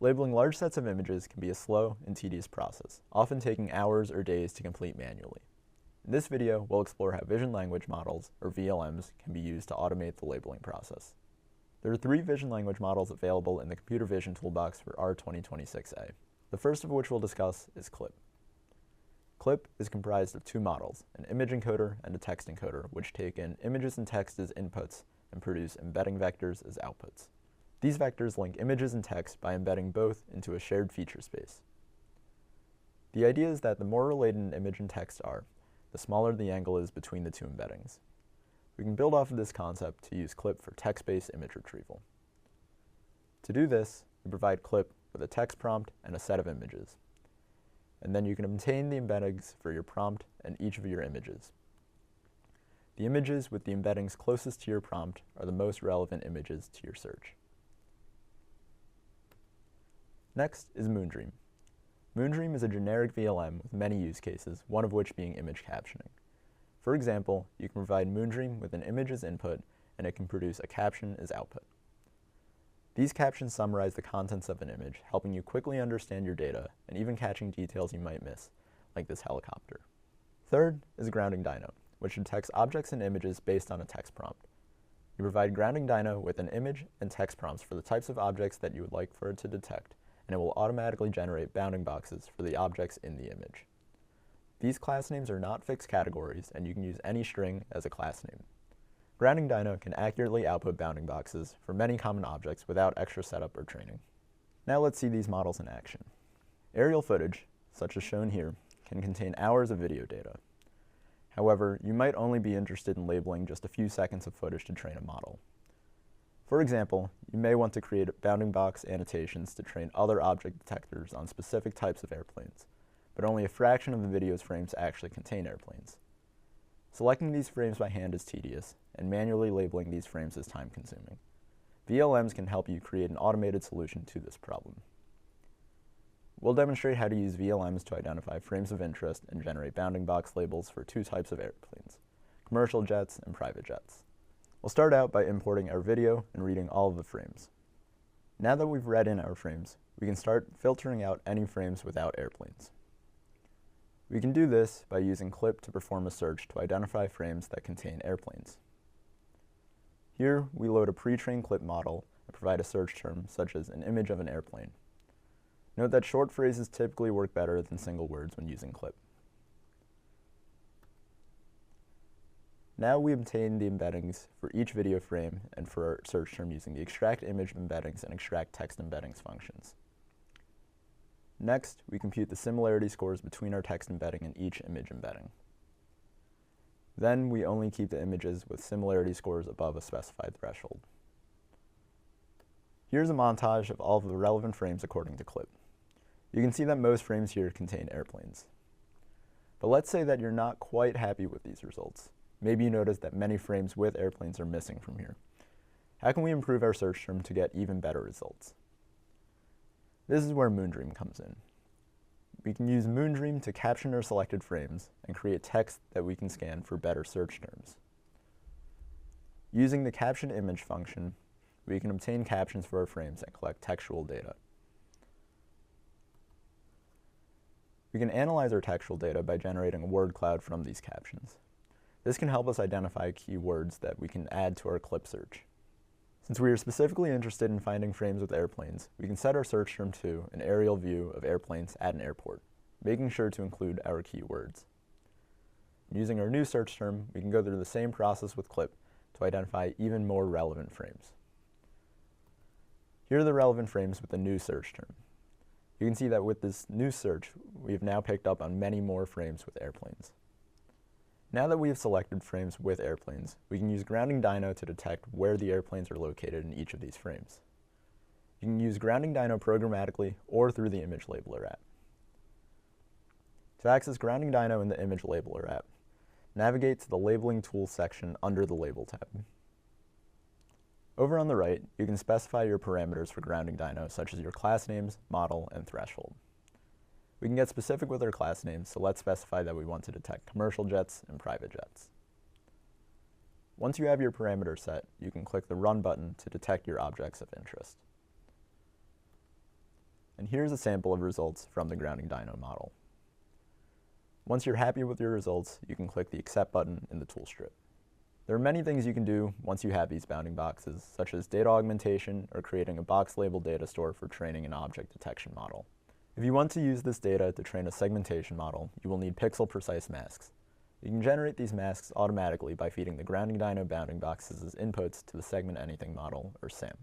Labeling large sets of images can be a slow and tedious process, often taking hours or days to complete manually. In this video, we'll explore how vision language models, or VLMs, can be used to automate the labeling process. There are 3 vision language models available in the Computer Vision Toolbox for R2026A. The first of which we'll discuss is CLIP. CLIP is comprised of 2 models, an image encoder and a text encoder, which take in images and text as inputs and produce embedding vectors as outputs. These vectors link images and text by embedding both into a shared feature space. The idea is that the more related an image and text are, the smaller the angle is between the 2 embeddings. We can build off of this concept to use CLIP for text-based image retrieval. To do this, we provide CLIP with a text prompt and a set of images. And then you can obtain the embeddings for your prompt and each of your images. The images with the embeddings closest to your prompt are the most relevant images to your search. Next is Moondream. Moondream is a generic VLM with many use cases, one of which being image captioning. For example, you can provide Moondream with an image as input, and it can produce a caption as output. These captions summarize the contents of an image, helping you quickly understand your data, and even catching details you might miss, like this helicopter. Third is Grounding Dyno, which detects objects and images based on a text prompt. You provide Grounding Dyno with an image and text prompts for the types of objects that you would like for it to detect, and it will automatically generate bounding boxes for the objects in the image. These class names are not fixed categories, and you can use any string as a class name. Grounding Dyno can accurately output bounding boxes for many common objects without extra setup or training. Now let's see these models in action. Aerial footage, such as shown here, can contain hours of video data. However, you might only be interested in labeling just a few seconds of footage to train a model. For example, you may want to create bounding box annotations to train other object detectors on specific types of airplanes, but only a fraction of the video's frames actually contain airplanes. Selecting these frames by hand is tedious, and manually labeling these frames is time-consuming. VLMs can help you create an automated solution to this problem. We'll demonstrate how to use VLMs to identify frames of interest and generate bounding box labels for 2 types of airplanes, commercial jets and private jets. We'll start out by importing our video and reading all of the frames. Now that we've read in our frames, we can start filtering out any frames without airplanes. We can do this by using CLIP to perform a search to identify frames that contain airplanes. Here, we load a pre-trained CLIP model and provide a search term such as an image of an airplane. Note that short phrases typically work better than single words when using CLIP. Now we obtain the embeddings for each video frame and for our search term using the extract image embeddings and extract text embeddings functions. Next, we compute the similarity scores between our text embedding and each image embedding. Then we only keep the images with similarity scores above a specified threshold. Here's a montage of all of the relevant frames according to CLIP. You can see that most frames here contain airplanes. But let's say that you're not quite happy with these results. Maybe you notice that many frames with airplanes are missing from here. How can we improve our search term to get even better results? This is where Moondream comes in. We can use Moondream to caption our selected frames and create text that we can scan for better search terms. Using the caption image function, we can obtain captions for our frames and collect textual data. We can analyze our textual data by generating a word cloud from these captions. This can help us identify keywords that we can add to our CLIP search. Since we are specifically interested in finding frames with airplanes, we can set our search term to an aerial view of airplanes at an airport, making sure to include our keywords. Using our new search term, we can go through the same process with CLIP to identify even more relevant frames. Here are the relevant frames with the new search term. You can see that with this new search, we have now picked up on many more frames with airplanes. Now that we have selected frames with airplanes, we can use Grounding Dyno to detect where the airplanes are located in each of these frames. You can use Grounding Dyno programmatically or through the Image Labeler app. To access Grounding Dyno in the Image Labeler app, navigate to the Labeling Tools section under the Label tab. Over on the right, you can specify your parameters for Grounding Dyno, such as your class names, model, and threshold. We can get specific with our class names, so let's specify that we want to detect commercial jets and private jets. Once you have your parameters set, you can click the Run button to detect your objects of interest. And here's a sample of results from the Grounding Dyno model. Once you're happy with your results, you can click the Accept button in the tool strip. There are many things you can do once you have these bounding boxes, such as data augmentation or creating a box-labeled data store for training an object detection model. If you want to use this data to train a segmentation model, you will need pixel-precise masks. You can generate these masks automatically by feeding the Grounding Dyno bounding boxes as inputs to the Segment Anything model, or SAM.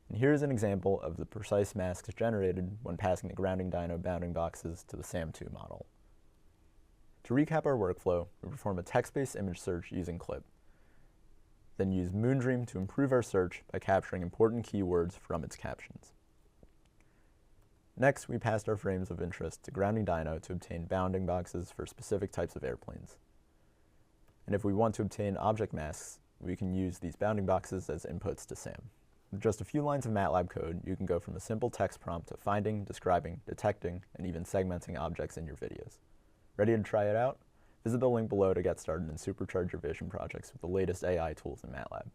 And here's an example of the precise masks generated when passing the Grounding Dyno bounding boxes to the SAM2 model. To recap our workflow, we perform a text-based image search using CLIP, then use Moondream to improve our search by capturing important keywords from its captions. Next, we passed our frames of interest to Grounding Dyno to obtain bounding boxes for specific types of airplanes. And if we want to obtain object masks, we can use these bounding boxes as inputs to SAM. With just a few lines of MATLAB code, you can go from a simple text prompt to finding, describing, detecting, and even segmenting objects in your videos. Ready to try it out? Visit the link below to get started and supercharge your vision projects with the latest AI tools in MATLAB.